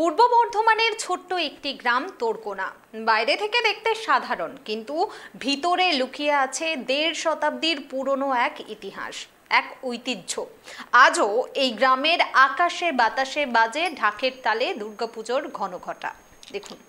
পূর্ব বর্ধমানের ছোট্ট একটি গ্রাম তোরকোনা বাইরে থেকে দেখতে সাধারণ, কিন্তু ভিতরে লুকিয়ে আছে ১.৫ শতাব্দীর পুরনো এক ইতিহাস, এক ঐতিহ্য। আজও এই গ্রামের আকাশে বাতাসে বাজে ঢাকের তালে দুর্গাপুজোর ঘনঘটা। দেখুন।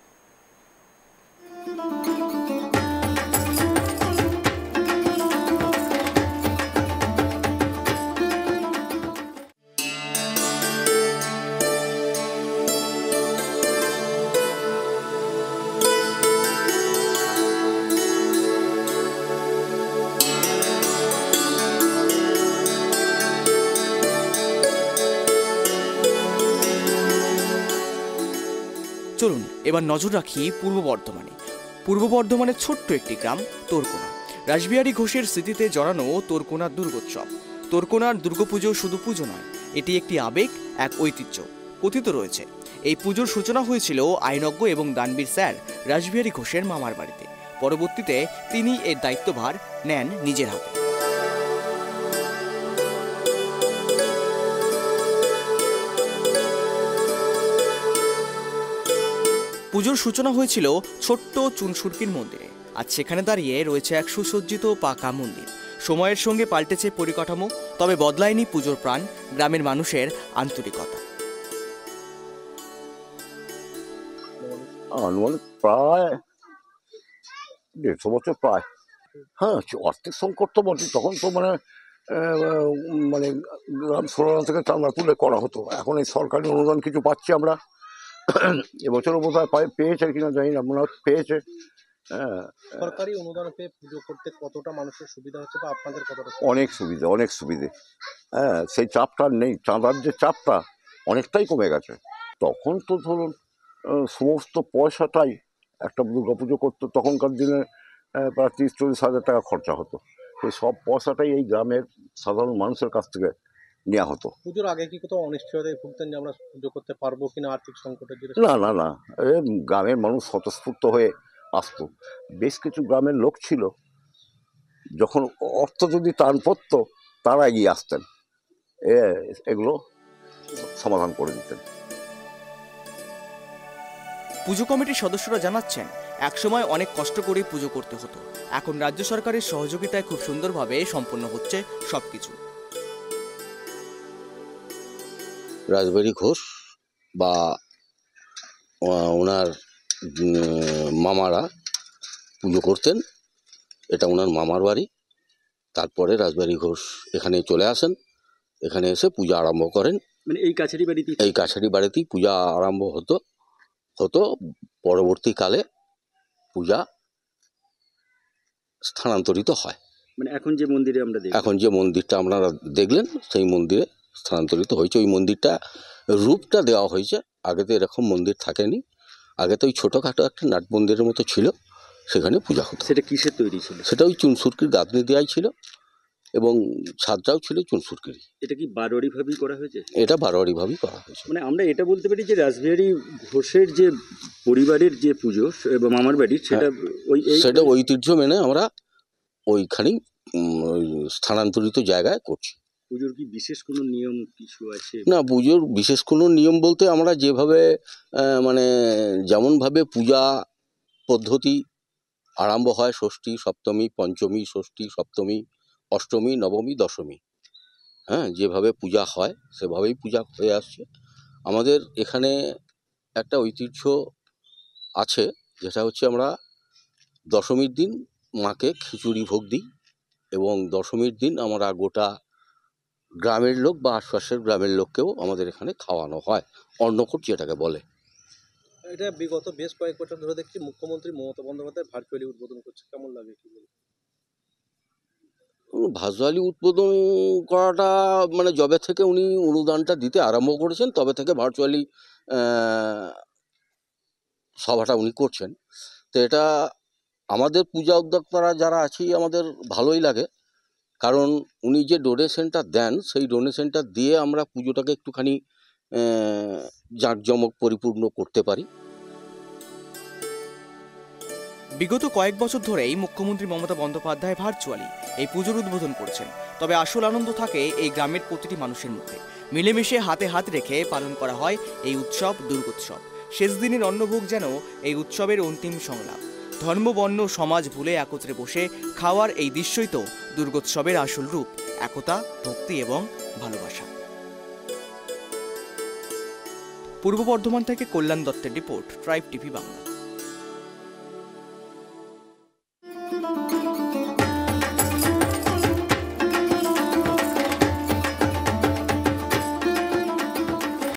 চলুন এবার নজর রাখি পূর্ব বর্ধমানের ছোট্ট একটি গ্রাম তোরকোনা। রাসবিহারী ঘোষের স্মৃতিতে জড়ানো তোরকোনার দুর্গোৎসব। তোরকোনার দুর্গাপুজো শুধু পুজো নয়, এটি একটি আবেগ, এক ঐতিহ্য। কথিত রয়েছে এই পুজোর সূচনা হয়েছিল আইনজ্ঞ এবং দানবীর স্যার রাসবিহারী ঘোষের মামার বাড়িতে। পরবর্তীতে তিনি এর দায়িত্বভার নেন নিজের হাতে। পুজোর সূচনা হয়েছিল ছোট্ট চুনসুরকির মন্দিরে। আজ সেখানে দাঁড়িয়ে রয়েছে এক সুসজ্জিত পাকা মন্দির। সময়ের সঙ্গে পাল্টেছে পরিকাঠামো, তবে বদলায়নি পুজোর প্রাণ, গ্রামের মানুষের আন্তরিকতা। প্রায় ১৫০ বছর প্রায়। হ্যাঁ, আর্থিক সংকট তো বটে, তখন তো মানে গ্রাম সোলানা থেকে চাঁদা তুলে করা হতো। এখন এই সরকারি অনুদান কিছু পাচ্ছি আমরা, এবছরও বোধ হয় পেয়েছে কিনা জানি না, মনে হয় পেয়েছে। সরকারি অনুদান পেয়ে পুজো করতে কতটা মানুষের সুবিধা হচ্ছে বা আপনাদের কতটা? অনেক সুবিধে। হ্যাঁ, সেই চাপটা নেই, চাঁদার যে চাপটা অনেকটাই কমে গেছে। তখন তো ধরুন সমস্ত পয়সাটাই একটা দুর্গাপুজো করতো, তখনকার দিনে প্রায় ৩০-৪০ হাজার টাকা খরচা হতো। সেই সব পয়সাটাই এই গ্রামের সাধারণ মানুষের কাছ থেকে নেওয়া হতো। পুজোর আগে কি কোথাও অনিশ্চয়তায় ভুগতেন যে আমরা পুজো করতে পারবো কিনা আর্থিক সংকটের জন্য? না, গ্রামের মানুষ স্বতঃস্ফূর্ত হয়ে আসতো। বেশ কিছু গ্রামের লোক ছিল, যখন অর্থ যদি টান পড়তো তারা এগিয়ে আসতেন, এগুলো সমাধান করে দিতেন। পুজো কমিটির সদস্যরা জানাচ্ছেন, একসময় অনেক কষ্ট করে পুজো করতে হতো, এখন রাজ্য সরকারের সহযোগিতায় খুব সুন্দরভাবে সম্পন্ন হচ্ছে সবকিছু। রাসবিহারী ঘোষ বা ওনার মামারা পুজো করতেন, এটা ওনার মামার বাড়ি। তারপরে রাসবিহারী ঘোষ এখানে চলে আসেন, এখানে এসে পূজা আরম্ভ করেন। মানে এই কাছারি বাড়িতেই পূজা আরম্ভ হতো। পরবর্তীকালে পূজা স্থানান্তরিত হয়। মানে এখন যে মন্দিরটা আপনারা দেখলেন সেই মন্দিরে স্থানান্তরিত হয়েছে। ওই মন্দিরটা রূপটা দেওয়া হয়েছে, আগে তো এরকম মন্দির থাকেনি। আগে তো ওই ছোটোখাটো একটা নাট মন্দিরের মতো ছিল, সেখানে পূজা হতো। সেটা কিসের তৈরি ছিল? সেটা ওই চুনসুরকির গাঁথনি দেওয়াই ছিল এবং ছাদটাও ছিল চুনসুরকির। এটা কি বারোয়ারিভাবেই করা হয়েছে? এটা বারোয়ারিভাবেই করা হয়েছে। মানে আমরা এটা বলতে পারি যে রাসবিহারী ঘোষের যে পরিবারের যে পুজো এবং মামার বাড়ির, সেটা ঐতিহ্য মেনে আমরা ওইখানেই স্থানান্তরিত জায়গায় করছি। পুজোর কি বিশেষ কোনো নিয়ম কিছু আছে? না, পুজোর বিশেষ কোনো নিয়ম বলতে আমরা যেভাবে যেমনভাবে পূজা পদ্ধতি আরম্ভ হয়, ষষ্ঠী, সপ্তমী, পঞ্চমী, ষষ্ঠী, সপ্তমী, অষ্টমী, নবমী, দশমী, হ্যাঁ, যেভাবে পূজা হয় সেভাবেই পূজা হয়ে আসছে। আমাদের এখানে একটা ঐতিহ্য আছে, যেটা হচ্ছে আমরা দশমীর দিন মাকে খিচুড়ি ভোগ দিই এবং দশমীর দিন আমরা গোটা গ্রামের লোক বা আশপাশের গ্রামের লোককেও আমাদের এখানে খাওয়ানো হয়, অন্নকূট যেটাকে বলে। এটা বিগত বেশ কয়েক বছর ধরে দেখছি মুখ্যমন্ত্রী মমতা বন্দ্যোপাধ্যায় ভার্চুয়ালি উদ্বোধন করছে, কেমন লাগে কি বলবো? ভার্চুয়ালি উদ্বোধন করাটা মানে যবে থেকে উনি অনুদানটা দিতে আরম্ভ করেছেন তবে থেকে ভার্চুয়ালি সভাটা উনি করছেন। তো এটা আমাদের পূজা উদ্যোক্তারা যারা আছি আমাদের ভালোই লাগে, কারণ উনি যে ডোনেশনটা দেন সেই ডোনেশনটা দিয়ে আমরা পুজোটাকে একটুখানি জাঁকজমক পরিপূর্ণ করতে পারি। বিগত কয়েক বছর ধরেই মুখ্যমন্ত্রী মমতা বন্দ্যোপাধ্যায় ভার্চুয়ালি এই পুজোর উদ্বোধন করছেন। তবে আসল আনন্দ থাকে এই গ্রামের প্রতিটি মানুষের মুখে। মিলেমিশে হাতে হাত রেখে পালন করা হয় এই উৎসব দুর্গোৎসব। শেষ দিনের অন্নভোগ যেন এই উৎসবের অন্তিম সংলাপ। ধর্ম বর্ণ সমাজ ভুলে একত্রে বসে খাওয়ার এই দৃশ্যই তো দুর্গোৎসবের আসল রূপ, একতা, ভক্তি এবং ভালোবাসা। পূর্ব বর্ধমান থেকে কল্যাণ দত্তের রিপোর্ট, ট্রাইব টিভি বাংলা।